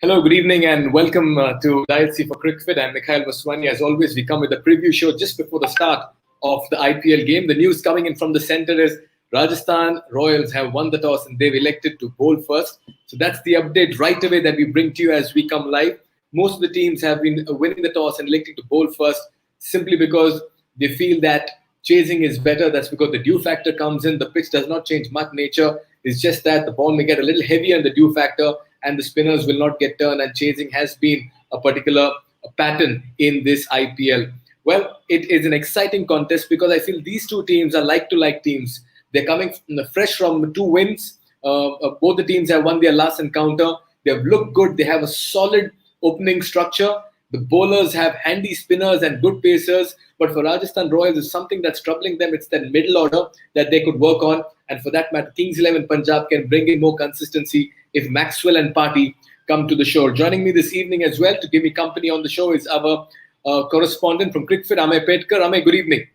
Hello, good evening, and welcome to Dial C for Cricfit. I'm Mikhail Vaswani. As always, we come with a preview show just before the start of the IPL game. The news coming in from the center is Rajasthan Royals have won the toss and they've elected to bowl first. So that's the update right away that we bring to you as we come live. Most of the teams have been winning the toss and electing to bowl first simply because they feel that chasing is better. That's because the dew factor comes in. The pitch does not change much nature. It's just that the ball may get a little heavier in the dew factor and the spinners will not get turned, and chasing has been a particular pattern in this IPL. Well, it is an exciting contest because I feel these two teams are like-to-like teams. They're coming fresh from two wins. Both the teams have won their last encounter. They have looked good. They have a solid opening structure. The bowlers have handy spinners and good pacers. But for Rajasthan Royals, it's something that's troubling them. It's that middle order that they could work on. And for that matter, Kings 11 Punjab can bring in more consistency if Maxwell and Party come to the show. Joining me this evening as well to give me company on the show is our correspondent from Cricfit, Amey Petkar. Amey, good evening.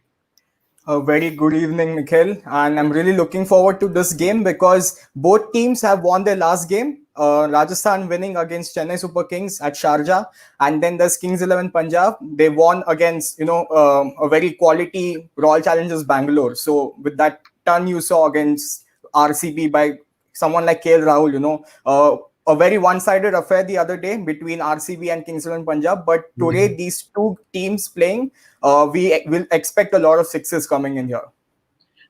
A very good evening, Mikhail. And I'm really looking forward to this game because both teams have won their last game. Rajasthan winning against Chennai Super Kings at Sharjah, and then there's Kings 11 Punjab. They won against a very quality Royal Challengers Bangalore. So with that turn you saw against RCB by someone like KL Rahul, a very one-sided affair the other day between RCB and Kings 11 Punjab. But today these two teams playing, we will expect a lot of sixes coming in here.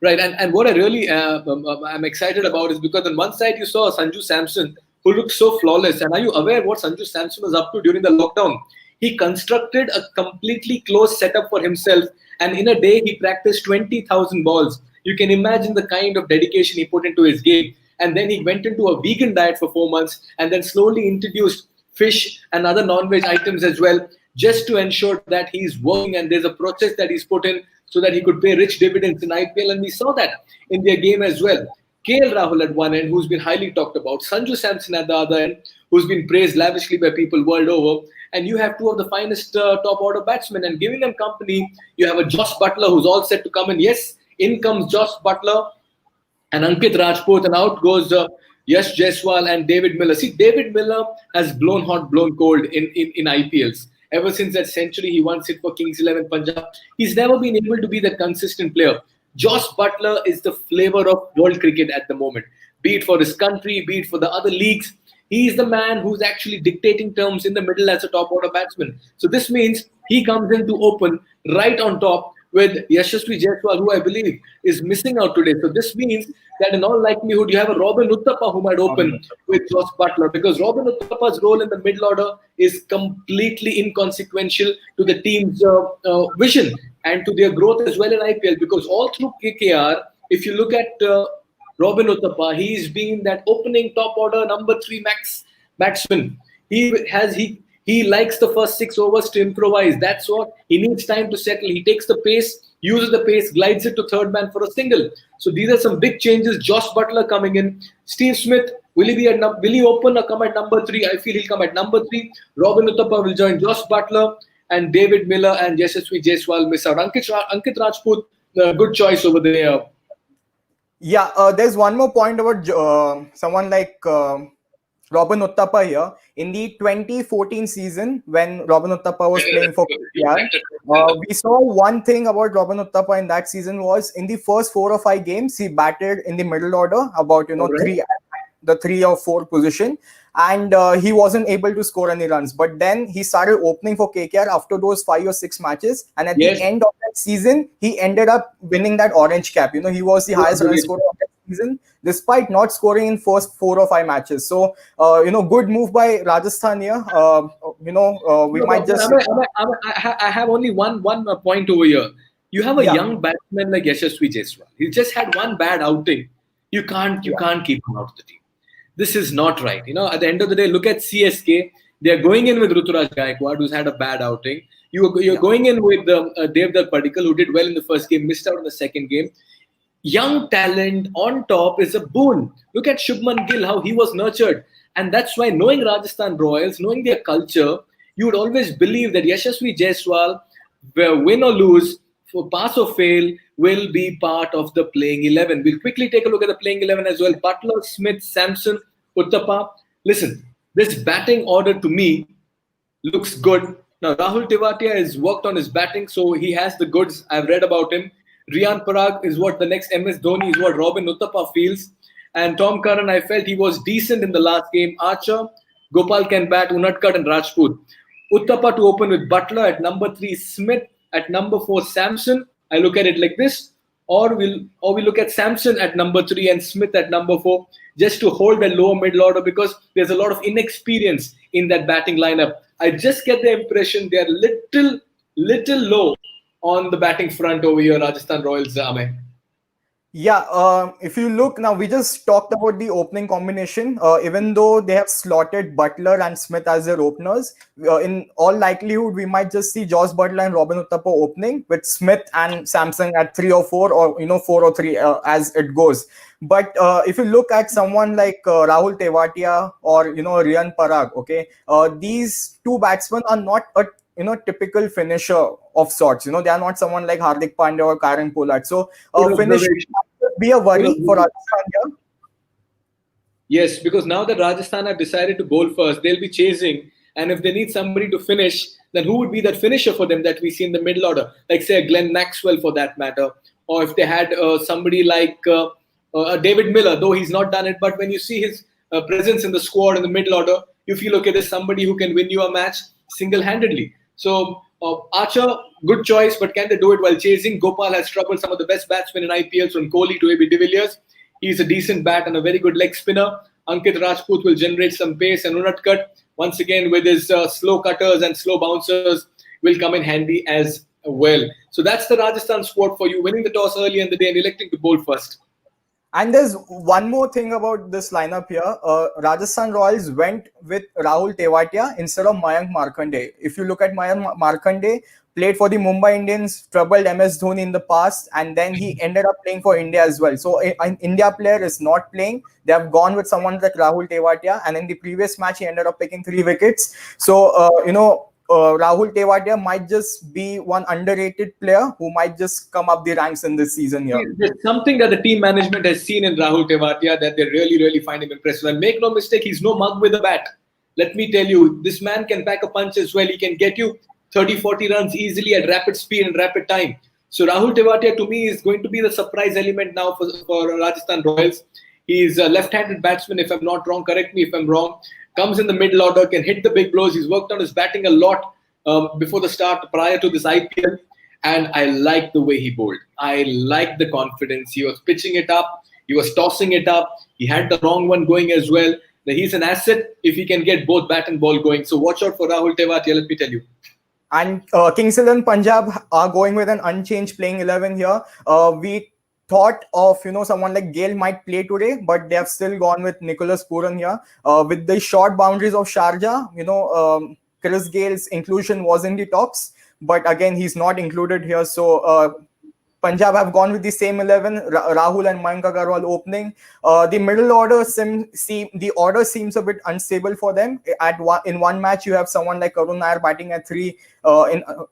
Right, and what I really I'm excited about is because on one side you saw Sanju Samson, who looked so flawless. And are you aware what Sanju Samson was up to during the lockdown? He constructed a completely closed setup for himself, and in a day he practiced 20,000 balls. You can imagine the kind of dedication he put into his game. And then he went into a vegan diet for 4 months and then slowly introduced fish and other non-veg items as well, just to ensure that he's working and there's a process that he's put in so that he could pay rich dividends in IPL. And we saw that in their game as well. KL Rahul at one end, who's been highly talked about. Sanju Samson at the other end, who's been praised lavishly by people world over. And you have two of the finest top order batsmen. And giving them company, you have a Josh Butler who's all set to come in. Yes, in comes Josh Butler and Ankit Rajput, and out goes Yash Jaiswal and David Miller. See, David Miller has blown hot, blown cold in IPLs. Ever since that century he once hit for Kings 11 Punjab, he's never been able to be that consistent player. Josh Butler is the flavor of world cricket at the moment, be it for his country, be it for the other leagues. He's the man who's actually dictating terms in the middle as a top order batsman. So this means he comes in to open right on top with Yashasvi Jaiswal, who I believe is missing out today. So this means that in all likelihood, you have a Robin Uthappa who might open with Josh Butler, because Robin Uthappa's role in the middle order is completely inconsequential to the team's vision and to their growth as well in IPL. Because all through KKR, if you look at Robin Uthappa, he's been that opening top order number 3 batsman. He likes the first 6 overs to improvise. That's what he needs, time to settle. He takes the pace, uses the pace, glides it to third man for a single. So these are some big changes. Josh Butler coming in. Steve Smith, will he open or come at number 3? I feel he'll come at number 3. Robin Uthappa will join Josh Butler, and David Miller and Yashasvi Jaiswal miss out. Ankit Rajput, good choice over there. Yeah, there's one more point about someone like Robin Uthappa here. In the 2014 season, when Robin Uthappa was playing for KKR, we saw one thing about Robin Uthappa in that season was in the first 4 or 5 games, he batted in the middle order, about the 3 or 4 position, and he wasn't able to score any runs. But then he started opening for KKR after those 5 or 6 matches, and at the end of that season, he ended up winning that orange cap. He was the highest run scorer of that season, despite not scoring in first 4 or 5 matches. So, good move by Rajasthan here. We might just. I have only one point over here. You have a young batsman like Yashasvi Jaiswal. He just had one bad outing. You can't keep him out of the team. This is not right. At the end of the day, look at CSK. They are going in with Ruturaj Gaikwad, who's had a bad outing. You're going in with Devdutt Padikkal, who did well in the first game, missed out in the second game. Young talent on top is a boon. Look at Shubman Gill, how he was nurtured. And that's why, knowing Rajasthan Royals, knowing their culture, you would always believe that Yashasvi Jaiswal, win or lose, for pass or fail, will be part of the playing 11. We'll quickly take a look at the playing 11 as well. Butler, Smith, Samson, Uthappa. Listen, this batting order to me looks good. Now, Rahul Tewatia has worked on his batting, so he has the goods. I've read about him. Riyan Parag is what the next MS Dhoni is what Robin Uthappa feels. And Tom Curran, I felt he was decent in the last game. Archer, Gopal can bat, Unadkat and Rajput. Uthappa to open with Butler at number 3, Smith at number 4, Samson. I look at it like this. Or we look at Samson at number 3 and Smith at number 4, just to hold the lower middle order, because there's a lot of inexperience in that batting lineup. I just get the impression they're little low on the batting front over here, Rajasthan Royals, Amey. Yeah, if you look now, we just talked about the opening combination. Even though they have slotted Butler and Smith as their openers, in all likelihood, we might just see Josh Butler and Robin Uthappa opening with Smith and Samson at 3 or 4, or 4 or 3 as it goes. But if you look at someone like Rahul Tewatia or Riyan Parag, okay, these two batsmen are not a typical finisher of sorts. They are not someone like Hardik Pandya or Karen Pollard. So finish be a worry for Rajasthan here. Yes, because now that Rajasthan have decided to bowl first, they'll be chasing. And if they need somebody to finish, then who would be that finisher for them that we see in the middle order? Like, say, a Glenn Maxwell for that matter. Or if they had somebody like David Miller, though he's not done it. But when you see his presence in the squad in the middle order, you feel, okay, there's somebody who can win you a match single-handedly. So Archer, good choice, but can they do it while chasing? Gopal has troubled some of the best batsmen in IPL, from Kohli to AB de Villiers. He's a decent bat and a very good leg spinner. Ankit Rajput will generate some pace, and Unadkat, once again, with his slow cutters and slow bouncers, will come in handy as well. So that's the Rajasthan squad for you, winning the toss early in the day and electing to bowl first. And there's one more thing about this lineup here. Rajasthan Royals went with Rahul Tewatia instead of Mayank Markande. If you look at Mayank Markande, played for the Mumbai Indians, troubled MS Dhoni in the past, and then he ended up playing for India as well. So an India player is not playing. They have gone with someone like Rahul Tewatia, and in the previous match, he ended up picking 3 wickets. So, Rahul Tewatia might just be one underrated player who might just come up the ranks in this season here. There's something that the team management has seen in Rahul Tewatia that they really find him impressive. And make no mistake, he's no mug with a bat. Let me tell you, this man can pack a punch as well. He can get you 30-40 runs easily at rapid speed and rapid time. So Rahul Tewatia, to me, is going to be the surprise element now for Rajasthan Royals. He's a left-handed batsman, if I'm not wrong. Correct me if I'm wrong. Comes in the middle order, can hit the big blows. He's worked on his batting a lot before the start, prior to this IPL. And I like the way he bowled. I like the confidence. He was pitching it up. He was tossing it up. He had the wrong one going as well. He's an asset if he can get both bat and ball going. So watch out for Rahul Tewatia, let me tell you. And Kings XI Punjab are going with an unchanged playing 11 here. We thought of someone like Gale might play today, but they have still gone with Nicholas Pooran here. With the short boundaries of Sharjah, Chris Gale's inclusion was in the talks, but again he's not included here. So Punjab have gone with the same 11, Rahul and Mayank Agarwal opening. The middle order seems a bit unstable for them. In one match, you have someone like Karun Nair batting at 3.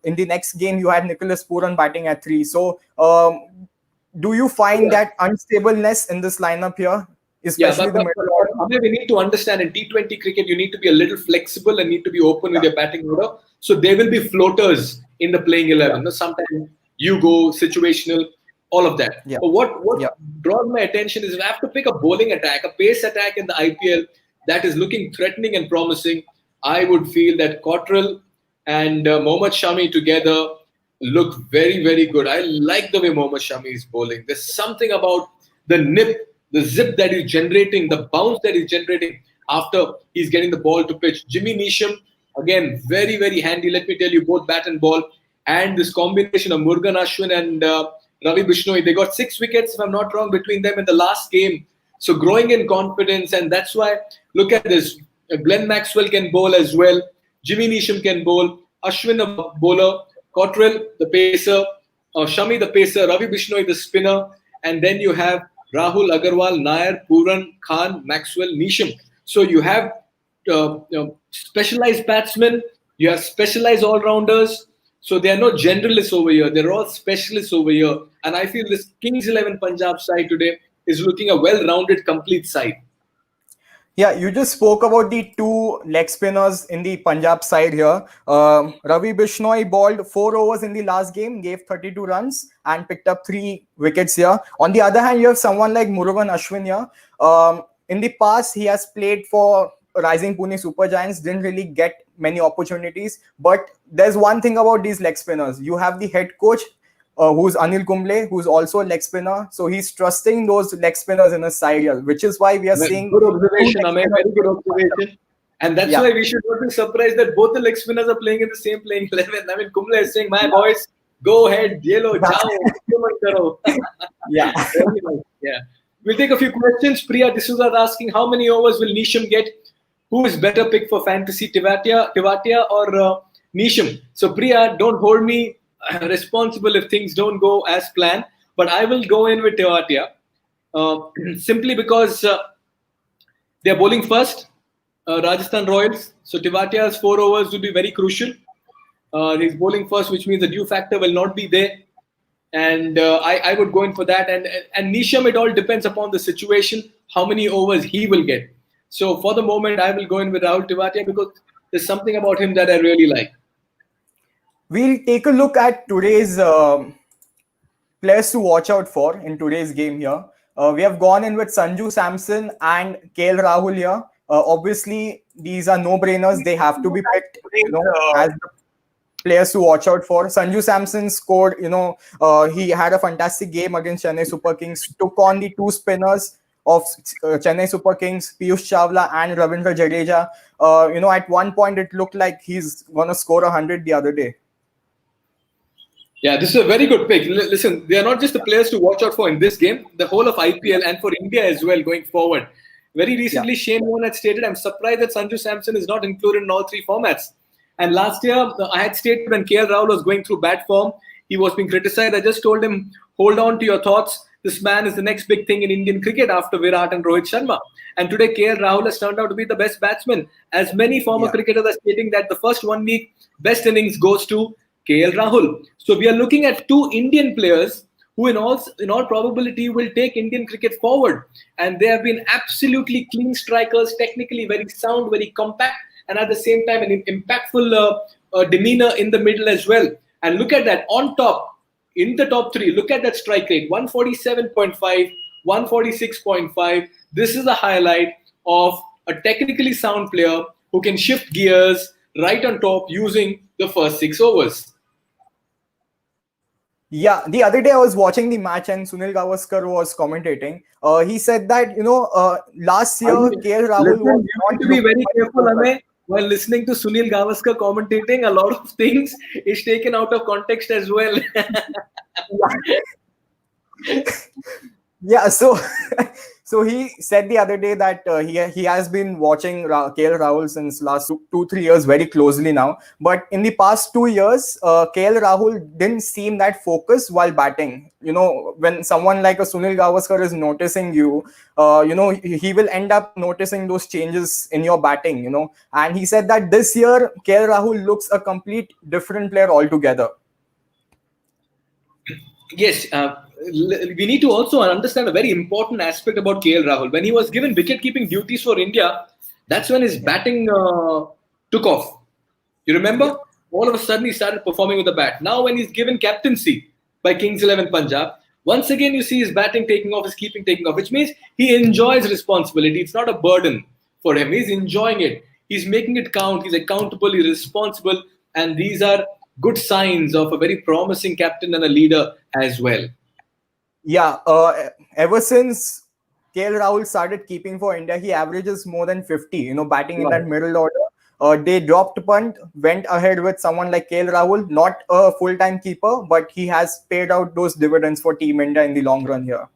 In the next game, you had Nicholas Pooran batting at 3. So do you find that unstableness in this lineup here? Especially the middle order? We need to understand, in T20 cricket, you need to be a little flexible and need to be open with your batting order. So there will be floaters in the playing 11. Yeah. Sometimes you go situational, all of that. Yeah. But what draws my attention is if I have to pick a bowling attack, a pace attack in the IPL that is looking threatening and promising, I would feel that Cottrell and Mohammad Shami together look very good. I like the way Mohammad Shami is bowling. There's something about the nip, the zip that he's generating, the bounce that he's generating after he's getting the ball to pitch. Jimmy Neesham, again, very handy. Let me tell you, both bat and ball. And this combination of Murugan Ashwin and Ravi Bishnoi, they got 6 wickets, if I'm not wrong, between them in the last game. So growing in confidence, and that's why, look at this. Glenn Maxwell can bowl as well. Jimmy Neesham can bowl. Ashwin, a bowler. Cottrell, the pacer. Shami, the pacer. Ravi Bishnoi, the spinner. And then you have Rahul, Agarwal, Nair, Pooran, Khan, Maxwell, Neesham. So you have specialized batsmen. You have specialized all-rounders. So they are not generalists over here. They're all specialists over here. And I feel this Kings XI Punjab side today is looking a well-rounded, complete side. Yeah, you just spoke about the two leg spinners in the Punjab side here. Ravi Bishnoi bowled 4 overs in the last game, gave 32 runs, and picked up 3 wickets here. On the other hand, you have someone like Murugan Ashwin here. In the past, he has played for Rising Pune Super Giants, didn't really get many opportunities. But there's one thing about these leg spinners. You have the head coach, who's Anil Kumble, who's also a leg spinner. So he's trusting those leg spinners in his side here, which is why we are seeing Good two observation, leg Amay. spinners. Very good observation. And that's Yeah, why we should not be surprised that both the leg spinners are playing in the same playing 11. I mean, Kumble is saying, my boys, go ahead, yellow, jao, karo. yeah. Very nice. Yeah. We'll take a few questions. Priya D'Souza is asking, how many overs will Nisham get? Who is better pick for fantasy, Tivatia or Nisham? So Priya, don't hold me responsible if things don't go as planned, but I will go in with Tivatia simply because they're bowling first, Rajasthan Royals. So Tivatia's 4 overs will be very crucial. He's bowling first, which means the due factor will not be there. And I would go in for that. And Nisham, it all depends upon the situation, how many overs he will get. So for the moment, I will go in with Rahul Tivatia because there's something about him that I really like. We'll take a look at today's players to watch out for in today's game here. We have gone in with Sanju Samson and KL Rahul here. Obviously, these are no-brainers. They have to be picked, as the players to watch out for. Sanju Samson scored, he had a fantastic game against Chennai Super Kings, took on the two spinners of Chennai Super Kings, Piyush Chawla and Ravindra Jadeja. At one point it looked like he's going to score 100 the other day. Yeah, this is a very good pick. Listen, they are not just the players to watch out for in this game, the whole of IPL and for India as well going forward. Very recently, Shane Warne had stated, I'm surprised that Sanju Samson is not included in all three formats. And last year, I had stated when KL Rahul was going through bad form, he was being criticized. I just told him, hold on to your thoughts. This man is the next big thing in Indian cricket after Virat and Rohit Sharma. And today, KL Rahul has turned out to be the best batsman. As many former cricketers are stating that the first 1 week, best innings goes to KL Rahul. So we are looking at two Indian players who in all probability will take Indian cricket forward. And they have been absolutely clean strikers, technically very sound, very compact, and at the same time an impactful demeanor in the middle as well. And look at that, on top, in the top three, look at that strike rate, 147.5, 146.5. This is a highlight of a technically sound player who can shift gears right on top using the first 6 overs. Yeah, the other day I was watching the match and Sunil Gavaskar was commentating. He said that, last year KL Rahul was not to be very careful, Amay. While listening to Sunil Gavaskar commentating, a lot of things is taken out of context as well. Yeah, so he said the other day that he has been watching KL Rahul since last 2-3 years very closely now. But in the past 2 years, KL Rahul didn't seem that focused while batting. When someone like a Sunil Gavaskar is noticing you, he will end up noticing those changes in your batting. And he said that this year KL Rahul looks a complete different player altogether. Yes, we need to also understand a very important aspect about KL Rahul. When he was given wicket-keeping duties for India, that's when his batting took off. You remember? All of a sudden, he started performing with the bat. Now, when he's given captaincy by Kings 11 Punjab, once again, you see his batting taking off, his keeping taking off, which means he enjoys responsibility. It's not a burden for him. He's enjoying it. He's making it count. He's accountable. He's responsible. And these are good signs of a very promising captain and a leader as well. Yeah, ever since KL Rahul started keeping for India, he averages more than 50, batting in that middle order. They dropped punt, went ahead with someone like KL Rahul, not a full-time keeper, but he has paid out those dividends for Team India in the long run here.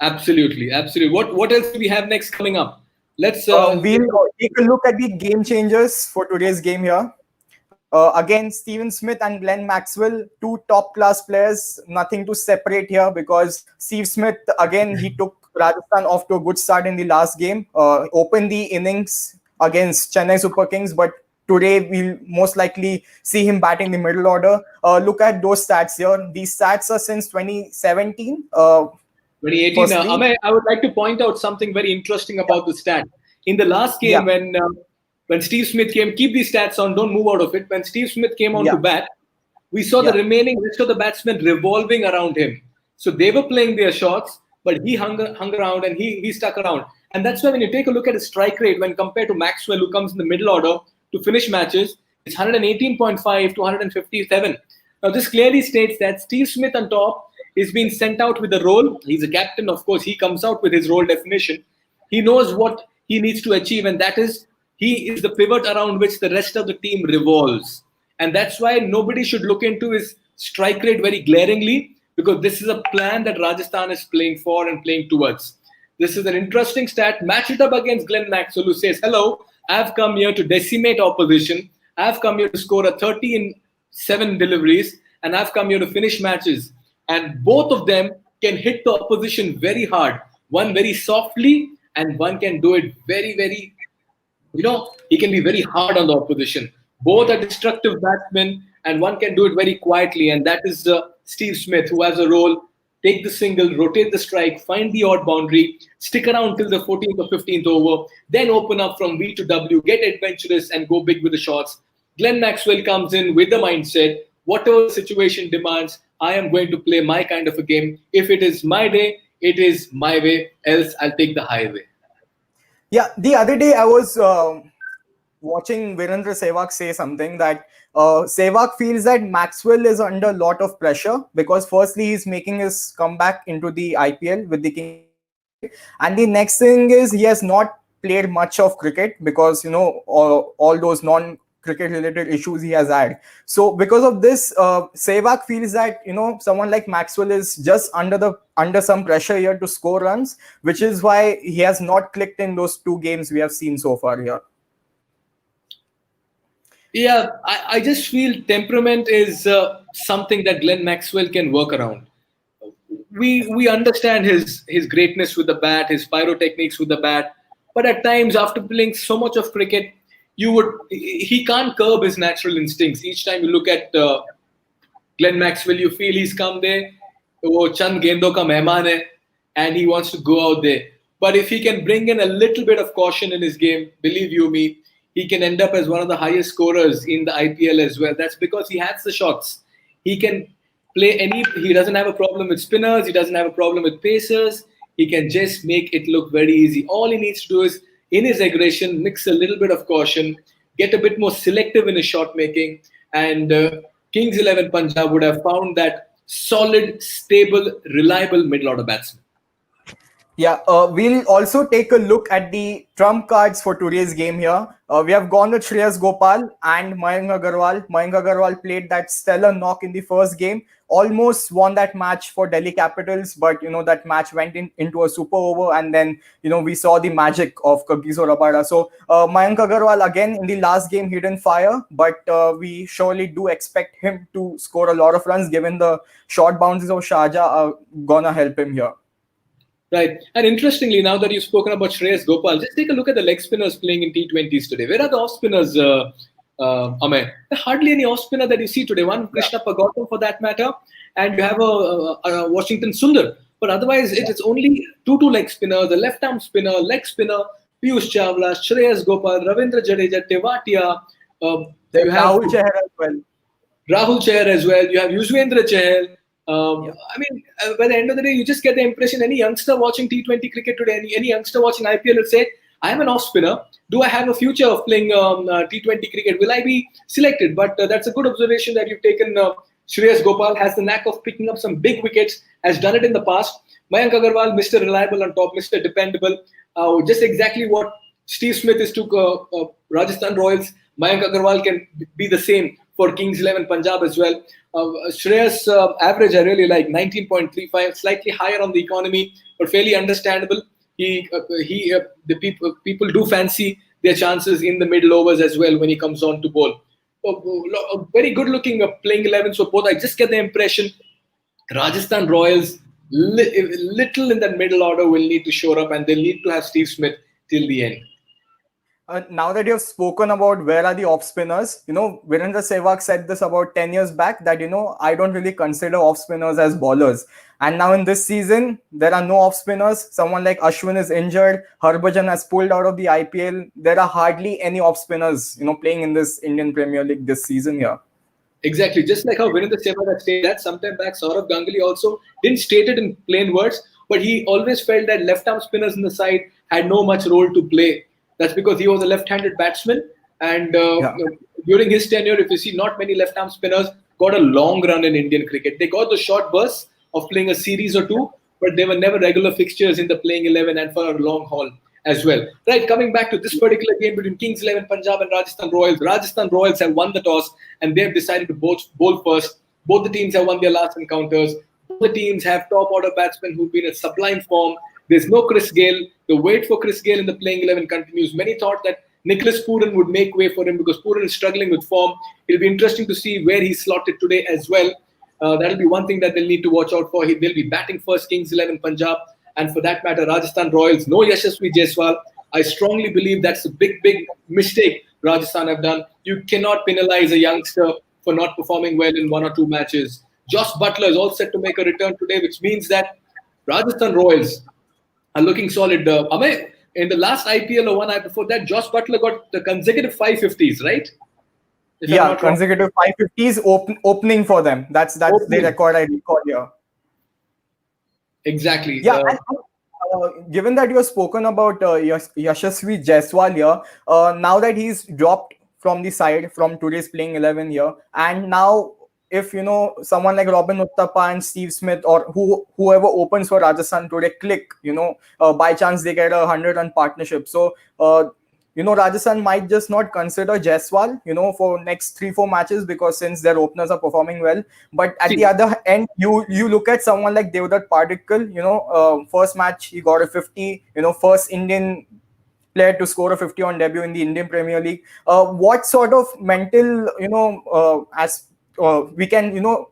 Absolutely. What else do we have next coming up? Let's we'll take a look at the game changers for today's game here. Again, Steven Smith and Glenn Maxwell, two top-class players. Nothing to separate here because Steve Smith, again, he took Rajasthan off to a good start in the last game. Opened the innings against Chennai Super Kings, but today we'll most likely see him batting the middle order. Look at those stats here. These stats are since 2017. 2018. Amay, I would like to point out something very interesting about the stat. In the last Yeah. game, when Steve Smith came, keep these stats on, don't move out of it. When Steve Smith came on to Yeah. bat, we saw the Yeah. remaining rest of the batsmen revolving around him. So they were playing their shots, but he hung around and he stuck around. And that's why when you take a look at his strike rate when compared to Maxwell, who comes in the middle order to finish matches, it's 118.5 to 157. Now, this clearly states that Steve Smith on top is being sent out with a role. He's a captain, of course. He comes out with his role definition. He knows what he needs to achieve, and that is he is the pivot around which the rest of the team revolves. And that's why nobody should look into his strike rate very glaringly, because this is a plan that Rajasthan is playing for and playing towards. This is an interesting stat. Match it up against Glenn Maxwell, who says, hello, I've come here to decimate opposition. I've come here to score a 30 in 7 deliveries, and I've come here to finish matches. And both of them can hit the opposition very hard. One very softly, and one can do it very, very, he can be very hard on the opposition. Both are destructive batsmen, and one can do it very quietly. And that is Steve Smith, who has a role. Take the single, rotate the strike, find the odd boundary, stick around till the 14th or 15th over, then open up from V to W, get adventurous, and go big with the shots. Glenn Maxwell comes in with the mindset, whatever the situation demands, I am going to play my kind of a game. If it is my day, it is my way, else I'll take the highway. Yeah, the other day I was watching Virendra Sehwag say something that Sehwag feels that Maxwell is under a lot of pressure because firstly he's making his comeback into the IPL with the Kings 11, and the next thing is he has not played much of cricket because all those non-cricket related issues he has had. So because of this, Sehwag feels that someone like Maxwell is just under some pressure here to score runs, which is why he has not clicked in those 2 games we have seen so far here. Yeah, I just feel temperament is something that Glenn Maxwell can work around. We understand his greatness with the bat, his pyrotechnics with the bat, but at times after playing so much of cricket, he can't curb his natural instincts. Each time you look at Glenn Maxwell, you feel he's come there, wo chand gendo ka mehman hai, and he wants to go out there. But if he can bring in a little bit of caution in his game, believe you me, he can end up as one of the highest scorers in the IPL as well. That's because he has the shots. He can play he doesn't have a problem with spinners. He doesn't have a problem with pacers. He can just make it look very easy. All he needs to do is, in his aggression, mix a little bit of caution, get a bit more selective in his shot making, and Kings 11 Punjab would have found that solid, stable, reliable middle order batsman. Yeah, we'll also take a look at the trump cards for today's game here. We have gone with Shreyas Gopal and Mayank Agarwal. Mayank Agarwal played that stellar knock in the first game, almost won that match for Delhi Capitals, but that match went into a super over, and then we saw the magic of Kagiso Rabada. So Mayank Agarwal again in the last game he didn't fire, but we surely do expect him to score a lot of runs given the short bounces of Sharjah are gonna help him here. Right. And interestingly, now that you've spoken about Shreyas Gopal, just take a look at the leg spinners playing in T20s today. Where are the off spinners, Amay? Hardly any off spinner that you see today. One, Krishna Pagautam for that matter, and you have a Washington Sundar. But otherwise, it's only two leg spinners, a left arm spinner, leg spinner, Piyush Chawla, Shreyas Gopal, Ravindra Jadeja, Tewatia. You have Rahul Chahar as well. Rahul Chahar as well. You have Yuzvendra Chahal. I mean, by the end of the day, you just get the impression any youngster watching T20 cricket today, any youngster watching IPL will say, I am an off spinner. Do I have a future of playing T20 cricket? Will I be selected? But that's a good observation that you've taken. Shreyas Gopal has the knack of picking up some big wickets, has done it in the past. Mayank Agarwal, Mr. Reliable on top, Mr. Dependable. Just exactly what Steve Smith is to Rajasthan Royals. Mayank Agarwal can be the same for Kings 11 Punjab as well. Shreyas average I really like 19.35, slightly higher on the economy, but fairly understandable. The people do fancy their chances in the middle overs as well when he comes on to bowl. A very good looking playing 11. So both I just get the impression Rajasthan Royals little in that middle order will need to shore up, and they'll need to have Steve Smith till the end. Now that you have spoken about where are the off spinners, Virendra Sehwag said this about 10 years back that, I don't really consider off spinners as bowlers. And now in this season, there are no off spinners. Someone like Ashwin is injured. Harbhajan has pulled out of the IPL. There are hardly any off spinners, playing in this Indian Premier League this season here. Exactly. Just like how Virendra Sehwag had stated that sometime back, Saurav Ganguly also didn't state it in plain words, but he always felt that left-arm spinners in the side had no much role to play. That's because he was a left-handed batsman, and during his tenure, if you see, not many left-arm spinners got a long run in Indian cricket. They got the short bursts of playing a series or two, but they were never regular fixtures in the playing 11 and for a long haul as well. Right, coming back to this particular game between Kings 11 Punjab and Rajasthan Royals. Rajasthan Royals have won the toss and they've decided to bowl first. Both the teams have won their last encounters. Both the teams have top order batsmen who've been in sublime form. There's no Chris Gayle. The wait for Chris Gayle in the playing 11 continues. Many thought that Nicholas Pooran would make way for him because Pooran is struggling with form. It'll be interesting to see where he's slotted today as well. That'll be one thing that they'll need to watch out for. They'll be batting first, Kings 11 Punjab. And for that matter, Rajasthan Royals, no Yashasvi Jaiswal. I strongly believe that's a big, big mistake Rajasthan have done. You cannot penalize a youngster for not performing well in one or two matches. Josh Butler is all set to make a return today, which means that Rajasthan Royals are looking solid. Amay, in the last IPL or one night before that, Josh Butler got the consecutive 550s, right? Yeah, consecutive 550s opening for them. That's the record I recall here. Exactly. Yeah. Given that you have spoken about Yashasvi Jaiswal here, now that he's dropped from the side from today's playing 11 here, and now if someone like Robin Uthappa and Steve Smith or whoever opens for Rajasthan today click, by chance they get a 100-run partnership. So Rajasthan might just not consider Jaiswal, for next 3-4 matches because since their openers are performing well. But at the other end, you look at someone like Devdutt Padikkal, first match he got a 50, first Indian player to score a 50 on debut in the Indian Premier League. What sort of mental, we can,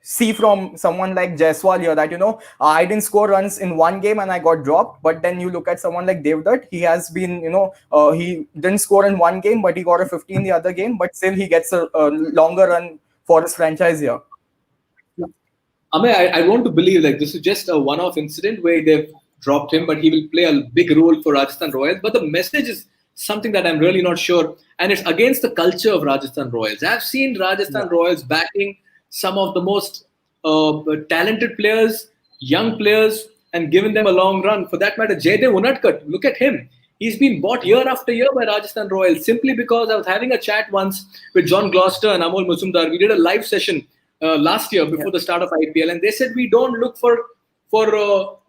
see from someone like Jaiswal here that, I didn't score runs in one game and I got dropped. But then you look at someone like Devdutt, he has been, he didn't score in one game, but he got a 50 in the other game. But still he gets a longer run for his franchise here. I want to believe like this is just a one-off incident where they've dropped him, but he will play a big role for Rajasthan Royals. But the message is something that I'm really not sure. And it's against the culture of Rajasthan Royals. I've seen Rajasthan Royals backing some of the most talented players, young players, and given them a long run. For that matter, Jaydev Unadkat, look at him. He's been bought year after year by Rajasthan Royals simply because I was having a chat once with John Gloucester and Amol Mazumdar. We did a live session last year before the start of IPL, and they said we don't look for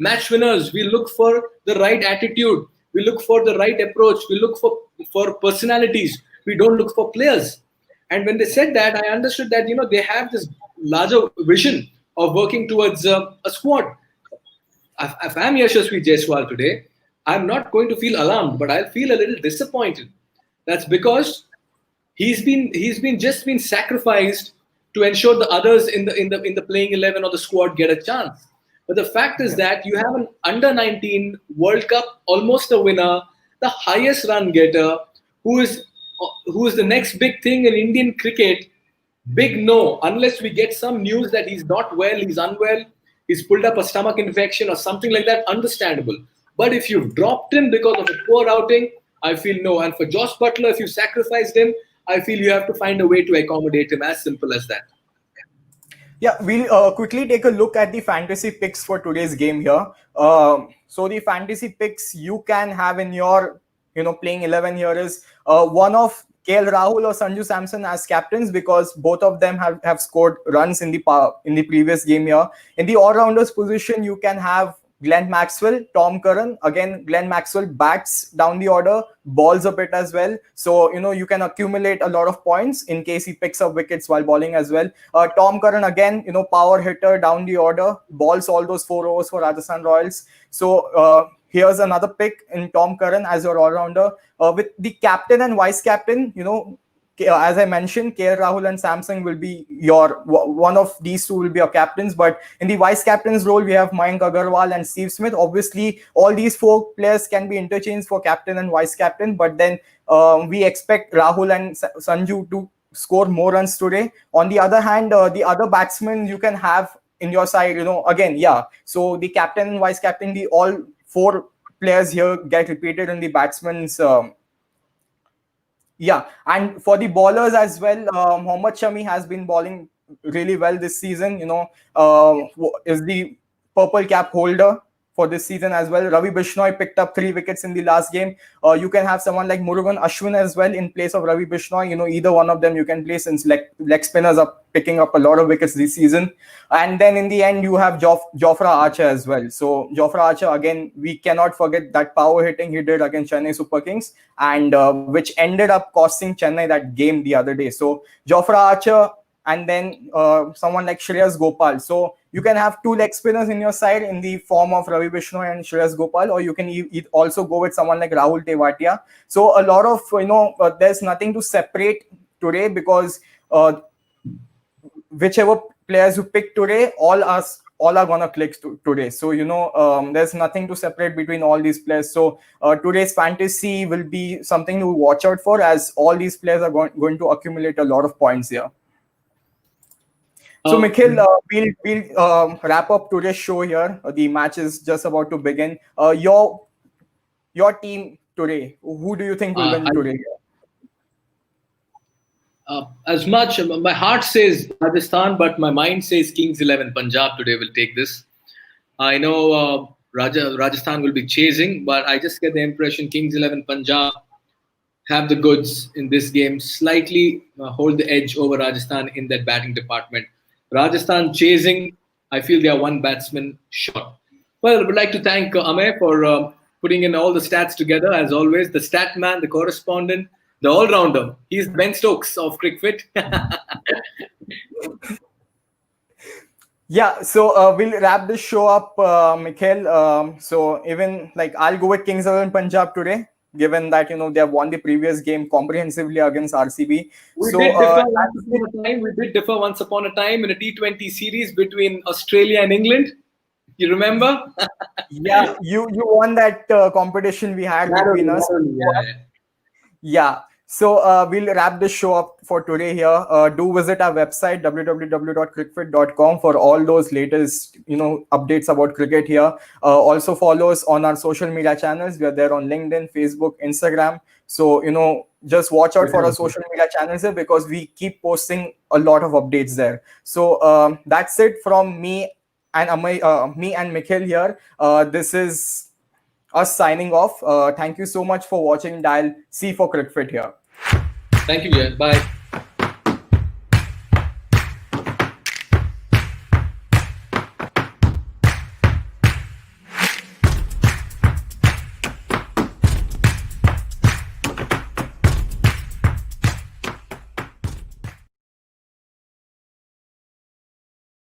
match winners. We look for the right attitude. We look for the right approach. We look for personalities. We don't look for players. And when they said that, I understood that they have this larger vision of working towards a squad. If I'm Yashasvi Jaiswal today, I'm not going to feel alarmed, but I'll feel a little disappointed. That's because he's been sacrificed to ensure the others in the playing 11 or the squad get a chance. But the fact is that you have an under-19 World Cup, almost a winner, the highest run getter, who is the next big thing in Indian cricket. Big no, unless we get some news that he's not well, he's unwell, he's pulled up a stomach infection or something like that, understandable. But if you've dropped him because of a poor outing, I feel no. And for Josh Butler, if you sacrificed him, I feel you have to find a way to accommodate him, as simple as that. Yeah, we'll quickly take a look at the fantasy picks for today's game here. So the fantasy picks you can have in your playing 11 here is one of KL Rahul or Sanju Samson as captains because both of them have scored runs in the previous game here. In the all-rounders position, you can have Glenn Maxwell, Tom Curran. Again, Glenn Maxwell bats down the order, balls a bit as well. So, you can accumulate a lot of points in case he picks up wickets while bowling as well. Tom Curran, again, power hitter down the order, balls all those 4 overs for Rajasthan Royals. So, here's another pick in Tom Curran as your all-rounder. With the captain and vice-captain, as I mentioned, KL Rahul and Samsung will be one of these two will be your captains. But in the vice captains role, we have Mayank Agarwal and Steve Smith. Obviously, all these four players can be interchanged for captain and vice captain. But then we expect Rahul and Sanju to score more runs today. On the other hand, the other batsmen you can have in your side, again, yeah. So the captain and vice captain, the all four players here get repeated in the batsmen's. Yeah, and for the bowlers as well, Mohammad Shami has been bowling really well this season. Is the purple cap holder for this season as well. Ravi Bishnoi picked up 3 wickets in the last game. You can have someone like Murugan Ashwin as well in place of Ravi Bishnoi. Either one of them you can play, since leg spinners are picking up a lot of wickets this season. And then in the end, you have Jofra Archer as well. So Jofra Archer, again, we cannot forget that power hitting he did against Chennai Super Kings, and which ended up costing Chennai that game the other day. So Jofra Archer, and then someone like Shreyas Gopal. So you can have 2 leg spinners in your side in the form of Ravi Bishnoi and Shreyas Gopal, or you can also go with someone like Rahul Tewatia. So a lot of, there's nothing to separate today, because whichever players you pick today, all are gonna click today. So there's nothing to separate between all these players. So today's fantasy will be something to watch out for, as all these players are going to accumulate a lot of points here. So Nikhil, we'll wrap up today's show here. The match is just about to begin. Your team today, who do you think will win today? As much, my heart says Rajasthan, but my mind says Kings 11 Punjab today will take this. I know Rajasthan will be chasing, but I just get the impression Kings 11 Punjab have the goods in this game, slightly hold the edge over Rajasthan in that batting department. Rajasthan chasing, I feel they are one batsman short. Well, I would like to thank Amey for putting in all the stats together, as always. The stat man, the correspondent, the all-rounder. He's Ben Stokes of Cricfit. Yeah, so we'll wrap this show up, Nikhil. So even I'll go with Kings 11 Punjab today, given that they have won the previous game comprehensively against RCB. We did differ once upon a time in a T20 series between Australia and England. You remember? Yeah, you won that competition we had between us. Yeah. So we'll wrap this show up for today here. Do visit our website, www.cricfit.com, for all those latest, updates about cricket here. Also follow us on our social media channels. We are there on LinkedIn, Facebook, Instagram. So, just watch out for our social media channels here, because we keep posting a lot of updates there. So that's it from me and me and Nikhil here. This is us signing off. Thank you so much for watching. Dial C for Cricfit here. Thank you. Yeah. Bye.